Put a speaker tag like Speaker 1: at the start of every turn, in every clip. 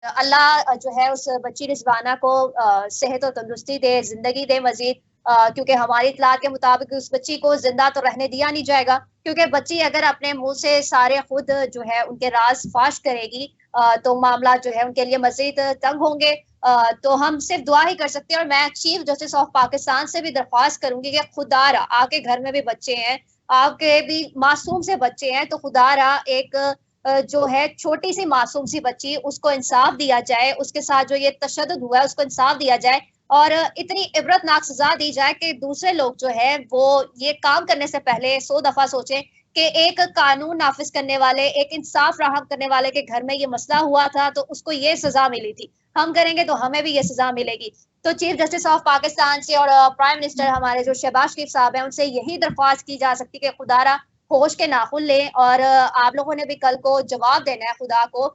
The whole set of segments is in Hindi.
Speaker 1: अल्लाह जो है उस बच्ची रिजवाना को सेहत और तंदुरुस्ती दे, जिंदगी दे मजीद। क्योंकि हमारी इत्तलात के मुताबिक उस बच्ची को जिंदा तो रहने दिया नहीं जाएगा, क्योंकि बच्ची अगर अपने मुंह से सारे खुद जो है उनके राज फाश करेगी तो मामला जो है उनके लिए मजीद तंग होंगे। तो हम सिर्फ दुआ ही कर सकते हैं। और मैं चीफ जस्टिस ऑफ पाकिस्तान से भी दरख्वास्त करूंगी कि खुदारा, आपके घर में भी बच्चे हैं, आपके भी मासूम से बच्चे हैं, तो खुदारा एक जो है छोटी सी मासूम सी बच्ची, उसको इंसाफ दिया जाए, उसके साथ जो ये तशद्दुद हुआ है उसको इंसाफ दिया जाए और इतनी इबरतनाक सजा दी जाए कि दूसरे लोग जो है वो ये काम करने से पहले 100 दफा सोचें कि एक कानून नाफिज करने वाले, एक इंसाफ राहम करने वाले के घर में ये मसला हुआ था तो उसको ये सजा मिली थी, हम करेंगे तो हमें भी ये सजा मिलेगी। तो चीफ जस्टिस ऑफ पाकिस्तान से और प्राइम मिनिस्टर हमारे जो शहबाज शरीफ साहब हैं उनसे यही दरख्वास्त की जा सकती है कि खुदारा होश के नाखुन लें और आप लोगों ने भी कल को जवाब देना है खुदा को।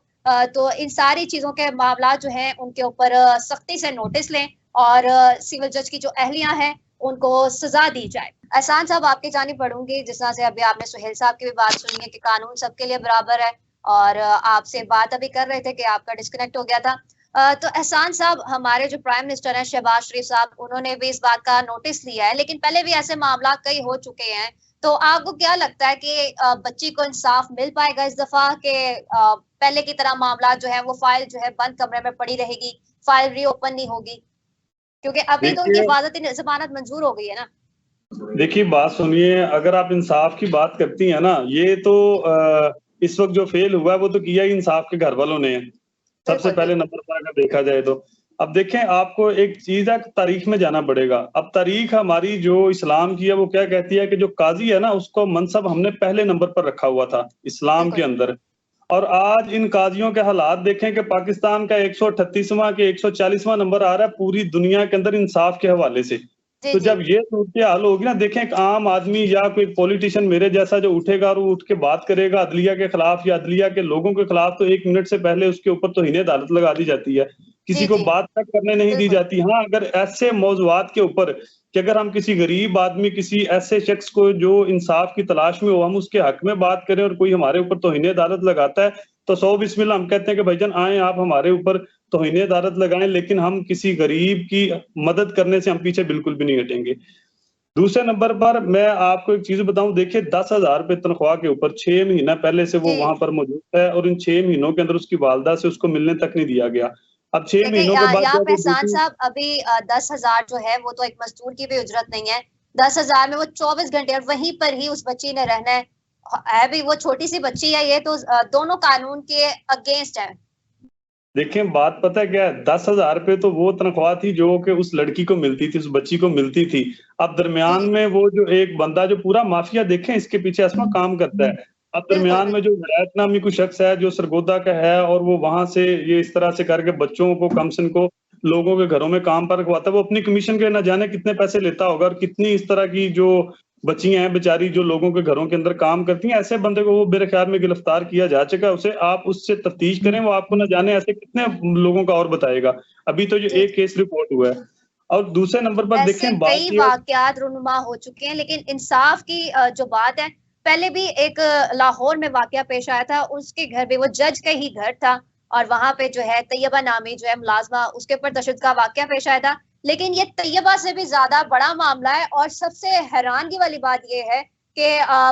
Speaker 1: तो इन सारी चीजों के मामला जो हैं उनके ऊपर सख्ती से नोटिस लें और सिविल जज की जो अहलियां हैं उनको सजा दी जाए। एहसान साहब, आपकी जानिब पढ़ूंगी। जिस तरह से अभी आपने सुहेल साहब की भी बात सुनी है कि कानून सबके लिए बराबर है, और आपसे बात अभी कर रहे थे कि आपका डिस्कनेक्ट हो गया था। तो एहसान साहब, हमारे जो प्राइम मिनिस्टर हैं शहबाज शरीफ साहब, उन्होंने भी इस बात का नोटिस लिया है, लेकिन पहले भी ऐसे मामला कई हो चुके हैं। तो आपको क्या लगता है कि बच्ची को इंसाफ मिल पाएगा इस दफा के पहले की तरह मामला जो है वो फाइल जो है बंद कमरे में पड़ी रहेगी, फाइल रीओपन नहीं होगी? क्योंकि अभी तो उनकी हिफाजती जमानत मंजूर हो गई है ना।
Speaker 2: देखिए बात सुनिए, अगर आप इंसाफ की बात करती हैं ना, ये तो इस वक्त जो फेल हुआ है वो तो किया ही इंसाफ के घर वालों ने सबसे पहले नंबर पर अगर देखा जाए तो। अब देखें, आपको एक चीज है, तारीख में जाना पड़ेगा। अब तारीख हमारी जो इस्लाम की है वो क्या कहती है कि जो काजी है ना उसको मनसब हमने पहले नंबर पर रखा हुआ था इस्लाम के अंदर। और आज इन काजियों के हालात देखें कि पाकिस्तान का 138वां के 140वां नंबर आ रहा है पूरी दुनिया के अंदर इंसाफ के हवाले से। तो जब ये सूरत हाल होगी ना, देखें एक आम आदमी या कोई पॉलिटिशियन मेरे जैसा जो उठेगा और वो उठ के बात करेगा अदलिया के खिलाफ या अदलिया के लोगों के खिलाफ, तो 1 मिनट से पहले उसके ऊपर तौहीन अदालत लगा दी जाती है, किसी को बात तक करने नहीं दी जाती। हाँ, अगर ऐसे मौजूआत के ऊपर कि अगर हम किसी गरीब आदमी, किसी ऐसे शख्स को जो इंसाफ की तलाश में हो, हम उसके हक में बात करें और कोई हमारे ऊपर तौहीन अदालत लगाता है तो 100 बिस्मिल्लाह हम कहते हैं कि भाईजान आए आप हमारे ऊपर तौहीन अदालत लगाएं, लेकिन हम किसी गरीब की मदद करने से हम पीछे बिल्कुल भी नहीं हटेंगे। दूसरे नंबर पर मैं आपको एक चीज बताऊं, देखिए 10,000 रुपए तनख्वाह के ऊपर 6 महीना पहले से वो वहां पर मौजूद है और इन 6 महीनों के अंदर उसकी वालदा से उसको मिलने तक नहीं दिया गया। अब 6 महीनों के बाद
Speaker 1: एहसान साहब, अभी 10,000 जो है वो तो एक मजदूर की भी उजरत नहीं है। 10,000 में वो 24 घंटे और वहीं पर ही उस बच्ची ने रहना है भी वो छोटी सी बच्ची है। ये तो दोनों कानून के अगेंस्ट है।
Speaker 2: देखें बात पता है क्या है, 10,000 रुपए तो वो तनख्वाह थी जो कि उस लड़की को मिलती थी, उस बच्ची को मिलती थी। अब दरमियान में वो जो एक बंदा, जो पूरा माफिया देखें इसके पीछे असमा काम करता है। अब दरमियान में जो विलायत नामी कोई शख्स है जो सरगोदा का है और वो वहां से ये इस तरह से करके बच्चों को, कमसन को लोगों के घरों में काम पर रखवाता है। वो अपनी कमीशन के न जाने कितने पैसे लेता होगा और कितनी इस तरह की जो बच्चियां हैं बेचारी जो लोगों के घरों के अंदर काम करती हैं, ऐसे बंदे को वो मेरे ख्याल में गिरफ्तार किया जा चुका है। उसे आप उससे तफ्तीश करें, वो आपको न जाने ऐसे कितने लोगों का और बताएगा। अभी तो जो एक केस रिपोर्ट हुआ है। और दूसरे नंबर पर देखें,
Speaker 1: कई वाकयात रुनुमा हो चुके हैं, लेकिन इंसाफ की जो बात है, पहले भी एक लाहौर में वाकया पेश आया था, उसके घर पे वो जज का ही घर था और वहां पे जो है तैयबा नामी जो है मुलाजमा, उसके ऊपर तशद्दुद का वाकया पेश आया था। लेकिन ये तैयबा से भी ज्यादा बड़ा मामला है और सबसे हैरानगी वाली बात यह है कि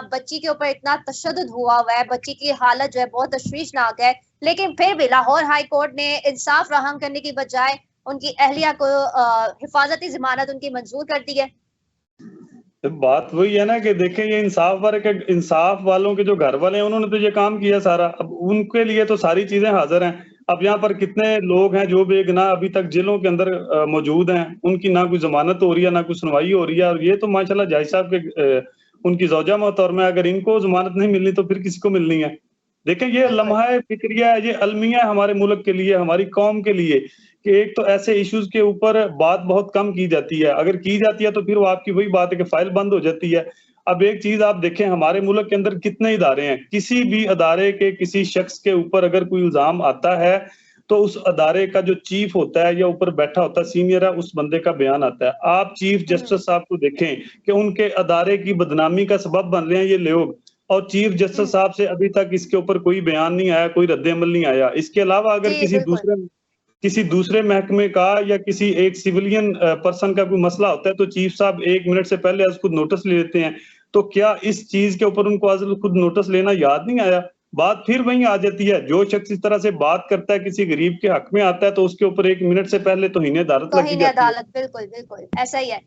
Speaker 1: बच्ची के ऊपर इतना तशद्दुद हुआ है, बच्ची की हालत जो है बहुत तशवीशनाक है, लेकिन फिर भी लाहौर हाई कोर्ट ने इंसाफ राहम करने की बजाय उनकी अहलिया को हिफाजती जमानत उनकी मंजूर कर दी है।
Speaker 2: तो बात वही है ना कि देखें ये इंसाफ वालों के जो घर वाले हैं उन्होंने तो ये काम किया सारा, अब उनके लिए तो सारी चीजें हाजिर हैं। अब यहाँ पर कितने लोग हैं जो बेगुनाह अभी तक जेलों के अंदर मौजूद हैं, उनकी ना कोई जमानत हो रही है ना कोई सुनवाई हो रही है। और ये तो माशाल्लाह जज साहब के उनकी जौजा मोहतरमा, अगर इनको जमानत नहीं मिलनी तो फिर किसी को मिलनी है। देखें ये लम्हा फिक्रिया है, ये अलमिया है हमारे मुल्क के लिए, हमारी कौम के लिए, कि एक तो ऐसे इश्यूज के ऊपर बात बहुत कम की जाती है, अगर की जाती है तो फिर वो आपकी वही बात है कि फाइल बंद हो जाती है। अब एक चीज आप देखें, हमारे मुल्क के अंदर कितने इदारे हैं, किसी भी अदारे के किसी शख्स के ऊपर अगर कोई इल्जाम आता है तो उस अदारे का जो चीफ होता है या ऊपर बैठा होता है सीनियर है, उस बंदे का बयान आता है। आप चीफ जस्टिस साहब को देखें कि उनके अदारे की बदनामी का सबब बन रहे हैं ये लोग। और चीफ जस्टिस साहब से अभी तक इसके ऊपर कोई बयान नहीं आया, कोई रद्द-ए-अमल नहीं आया। इसके अलावा अगर किसी दूसरे महकमे का या किसी एक सिविलियन पर्सन का कोई मसला होता है तो चीफ साहब 1 मिनट से पहले आज खुद नोटिस ले लेते हैं। तो क्या इस चीज के ऊपर उनको आज खुद नोटिस लेना याद नहीं आया? बात फिर वहीं आ जाती है, जो शख्स इस तरह से बात करता है, किसी गरीब के हक में आता है, तो उसके ऊपर 1 मिनट से पहले तौहीन अदालत लगी जाती है।
Speaker 1: बिल्कुल बिल्कुल ऐसा ही है।